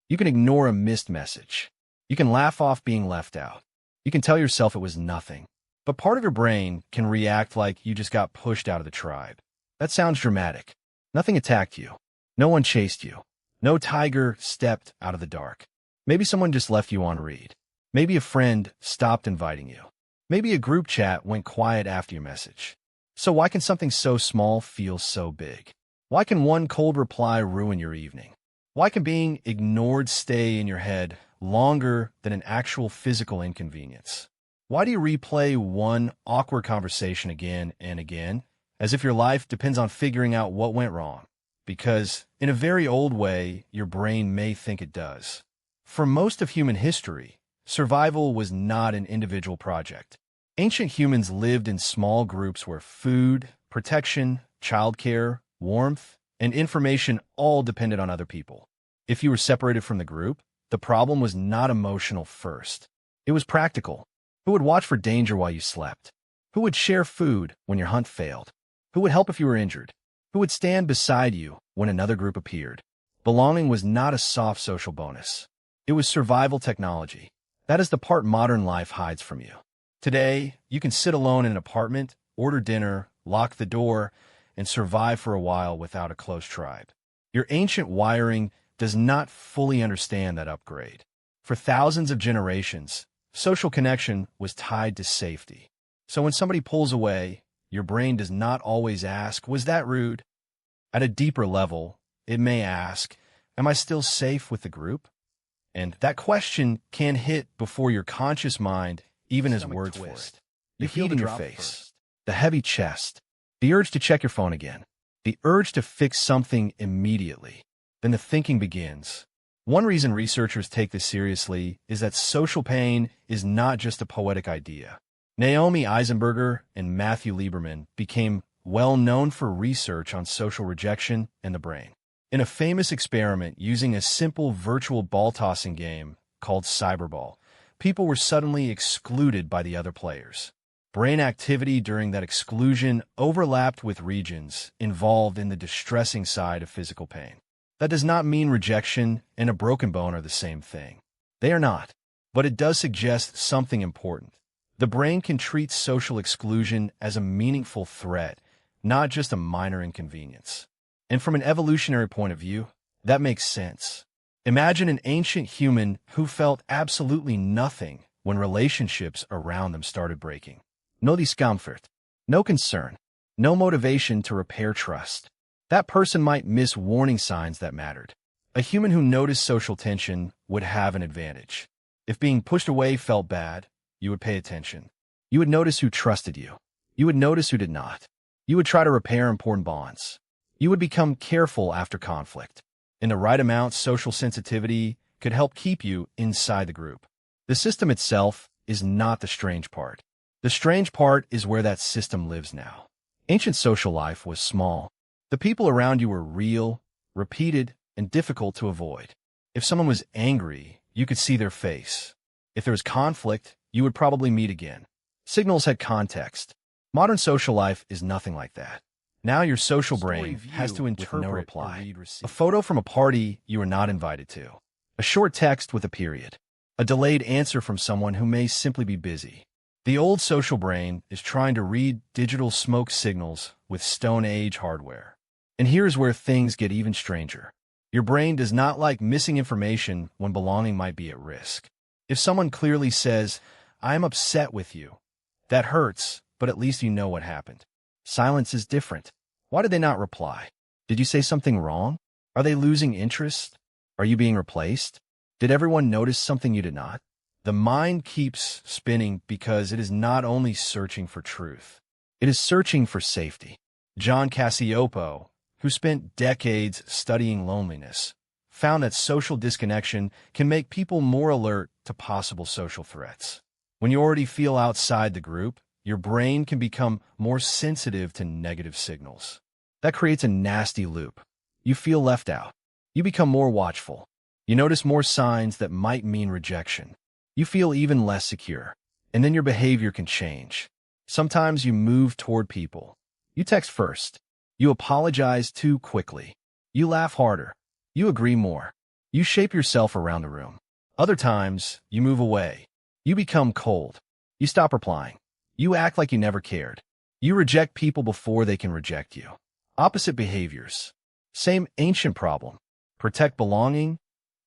You can ignore a missed message. You can laugh off being left out. You can tell yourself it was nothing. But part of your brain can react like you just got pushed out of the tribe. That sounds dramatic. Nothing attacked you. No one chased you. No tiger stepped out of the dark. Maybe someone just left you on read. Maybe a friend stopped inviting you. Maybe a group chat went quiet after your message. So why can something so small feel so big? Why can one cold reply ruin your evening? Why can being ignored stay in your head longer than an actual physical inconvenience? Why do you replay one awkward conversation again and again, as if your life depends on figuring out what went wrong? Because, in a very old way, your brain may think it does. For most of human history, survival was not an individual project. Ancient humans lived in small groups where food, protection, childcare, warmth, and information all depended on other people. If you were separated from the group, the problem was not emotional first. It was practical. Who would watch for danger while you slept? Who would share food when your hunt failed? Who would help if you were injured? Who would stand beside you when another group appeared? Belonging was not a soft social bonus. It was survival technology. That is the part modern life hides from you. Today, you can sit alone in an apartment, order dinner, lock the door, and survive for a while without a close tribe. Your ancient wiring does not fully understand that upgrade. For thousands of generations, social connection was tied to safety. So when somebody pulls away, your brain does not always ask, "Was that rude?" At a deeper level, it may ask, "Am I still safe with the group?" And that question can hit before your conscious mind even has words for it. The heat in your face, the heavy chest, the urge to check your phone again, the urge to fix something immediately. Then the thinking begins. One reason researchers take this seriously is that social pain is not just a poetic idea. Naomi Eisenberger and Matthew Lieberman became well known for research on social rejection and the brain. In a famous experiment using a simple virtual ball-tossing game called Cyberball, people were suddenly excluded by the other players. Brain activity during that exclusion overlapped with regions involved in the distressing side of physical pain. That does not mean rejection and a broken bone are the same thing. They are not, but it does suggest something important. The brain can treat social exclusion as a meaningful threat, not just a minor inconvenience. And from an evolutionary point of view, that makes sense. Imagine an ancient human who felt absolutely nothing when relationships around them started breaking. No discomfort, no concern, no motivation to repair trust. That person might miss warning signs that mattered. A human who noticed social tension would have an advantage. If being pushed away felt bad, you would pay attention. You would notice who trusted you. You would notice who did not. You would try to repair important bonds. You would become careful after conflict. In the right amount, social sensitivity could help keep you inside the group. The system itself is not the strange part. The strange part is where that system lives now. Ancient social life was small. The people around you were real, repeated, and difficult to avoid. If someone was angry, you could see their face. If there was conflict, you would probably meet again. Signals had context. Modern social life is nothing like that. Now your social brain has to interpret no reply. A photo from a party you were not invited to. A short text with a period. A delayed answer from someone who may simply be busy. The old social brain is trying to read digital smoke signals with Stone Age hardware. And here's where things get even stranger. Your brain does not like missing information when belonging might be at risk. If someone clearly says, "I'm upset with you," that hurts, but at least you know what happened. Silence is different. Why did they not reply? Did you say something wrong? Are they losing interest? Are you being replaced? Did everyone notice something you did not? The mind keeps spinning because it is not only searching for truth, it is searching for safety. John Cacioppo, who spent decades studying loneliness, found that social disconnection can make people more alert to possible social threats. When you already feel outside the group, your brain can become more sensitive to negative signals. That creates a nasty loop. You feel left out. You become more watchful. You notice more signs that might mean rejection. You feel even less secure. And then your behavior can change. Sometimes you move toward people. You text first. You apologize too quickly. You laugh harder. You agree more. You shape yourself around the room. Other times, you move away. You become cold. You stop replying. You act like you never cared. You reject people before they can reject you. Opposite behaviors. Same ancient problem. Protect belonging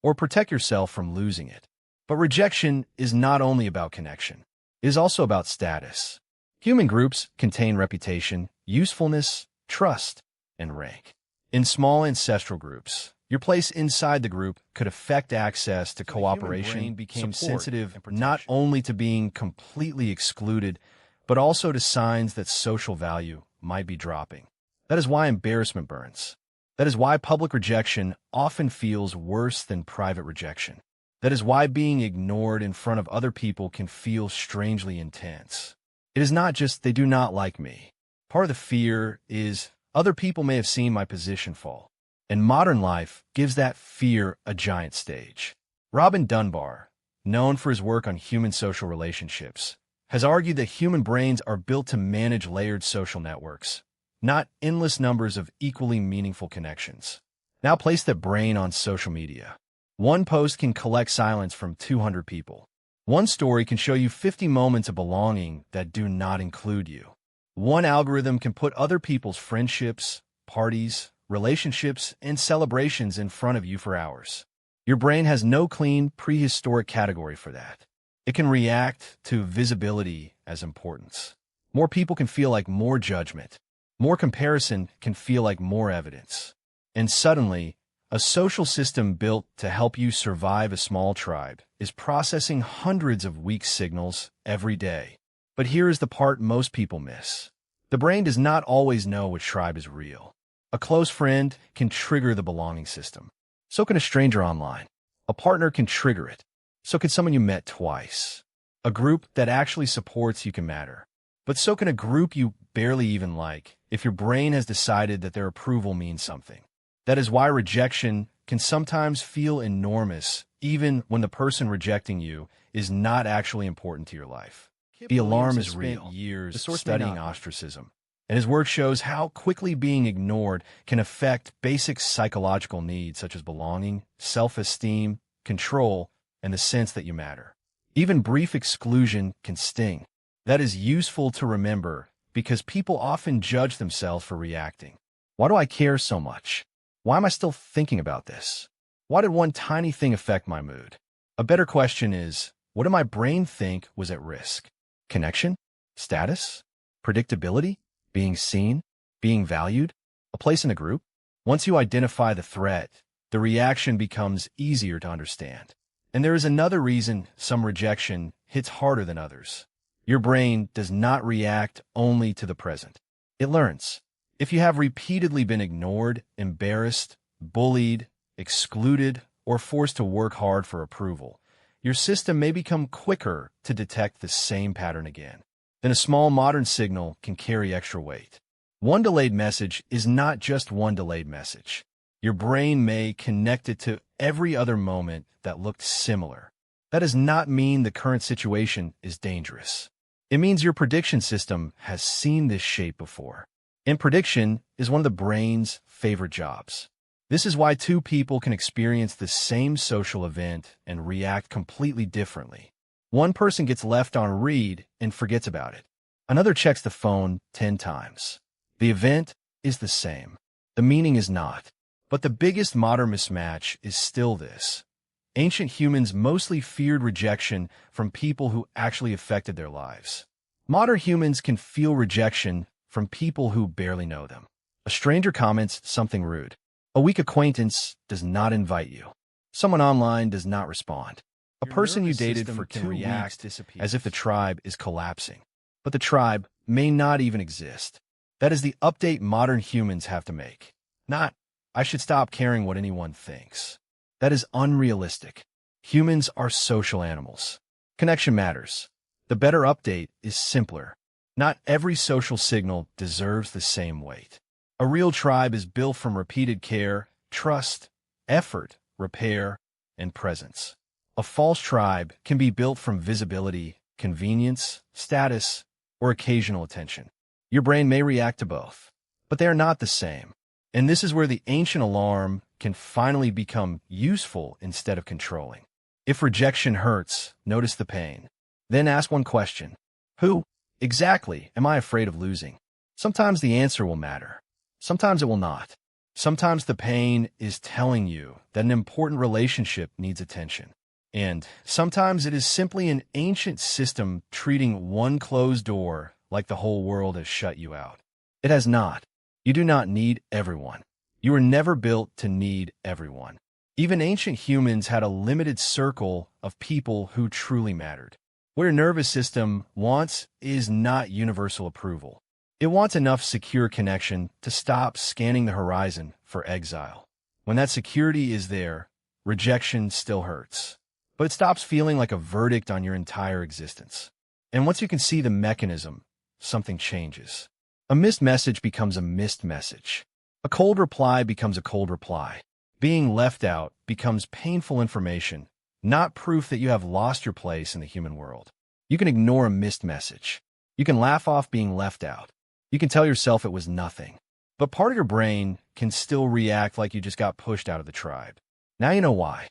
or protect yourself from losing it. But rejection is not only about connection. It is also about status. Human groups contain reputation, usefulness, trust, and rank. In small ancestral groups, your place inside the group could affect access to cooperation, became sensitive not only to being completely excluded, but also to signs that social value might be dropping. That is why embarrassment burns. That is why public rejection often feels worse than private rejection. That is why being ignored in front of other people can feel strangely intense. It is not just they do not like me. Part of the fear is other people may have seen my position fall. And modern life gives that fear a giant stage. Robin Dunbar, known for his work on human social relationships, has argued that human brains are built to manage layered social networks, not endless numbers of equally meaningful connections. Now place that brain on social media. One post can collect silence from 200 people. One story can show you 50 moments of belonging that do not include you. One algorithm can put other people's friendships, parties, relationships, and celebrations in front of you for hours. Your brain has no clean, prehistoric category for that. It can react to visibility as importance. More people can feel like more judgment. More comparison can feel like more evidence. And suddenly, a social system built to help you survive a small tribe is processing hundreds of weak signals every day. But here is the part most people miss. The brain does not always know which tribe is real. A close friend can trigger the belonging system. So can a stranger online. A partner can trigger it. So can someone you met twice. A group that actually supports you can matter. But so can a group you barely even like if your brain has decided that their approval means something. That is why rejection can sometimes feel enormous, even when the person rejecting you is not actually important to your life. The alarm is real. Years studying ostracism. And his work shows how quickly being ignored can affect basic psychological needs such as belonging, self-esteem, control, and the sense that you matter. Even brief exclusion can sting. That is useful to remember because people often judge themselves for reacting. Why do I care so much? Why am I still thinking about this? Why did one tiny thing affect my mood? A better question is, what did my brain think was at risk? Connection? Status? Predictability? Being seen? Being valued? A place in a group? Once you identify the threat, the reaction becomes easier to understand. And there is another reason some rejection hits harder than others. Your brain does not react only to the present. It learns. If you have repeatedly been ignored, embarrassed, bullied, excluded, or forced to work hard for approval, your system may become quicker to detect the same pattern again. Then a small modern signal can carry extra weight. One delayed message is not just one delayed message. Your brain may connect it to every other moment that looked similar. That does not mean the current situation is dangerous. It means your prediction system has seen this shape before. And prediction is one of the brain's favorite jobs. This is why two people can experience the same social event and react completely differently. One person gets left on read and forgets about it. Another checks the phone 10 times. The event is the same. The meaning is not. But the biggest modern mismatch is still this. Ancient humans mostly feared rejection from people who actually affected their lives. Modern humans can feel rejection from people who barely know them. A stranger comments something rude. A weak acquaintance does not invite you. Someone online does not respond. A person you dated for 2 weeks as if the tribe is collapsing. But the tribe may not even exist. That is the update modern humans have to make. Not, I should stop caring what anyone thinks. That is unrealistic. Humans are social animals. Connection matters. The better update is simpler. Not every social signal deserves the same weight. A real tribe is built from repeated care, trust, effort, repair, and presence. A false tribe can be built from visibility, convenience, status, or occasional attention. Your brain may react to both, but they are not the same. And this is where the ancient alarm can finally become useful instead of controlling. If rejection hurts, notice the pain. Then ask one question. Who exactly am I afraid of losing? Sometimes the answer will matter. Sometimes it will not. Sometimes the pain is telling you that an important relationship needs attention. And sometimes it is simply an ancient system treating one closed door like the whole world has shut you out. It has not. You do not need everyone. You were never built to need everyone. Even ancient humans had a limited circle of people who truly mattered. What your nervous system wants is not universal approval. It wants enough secure connection to stop scanning the horizon for exile. When that security is there, rejection still hurts, but it stops feeling like a verdict on your entire existence. And once you can see the mechanism, something changes. A missed message becomes a missed message. A cold reply becomes a cold reply. Being left out becomes painful information, not proof that you have lost your place in the human world. You can ignore a missed message. You can laugh off being left out. You can tell yourself it was nothing. But part of your brain can still react like you just got pushed out of the tribe. Now you know why.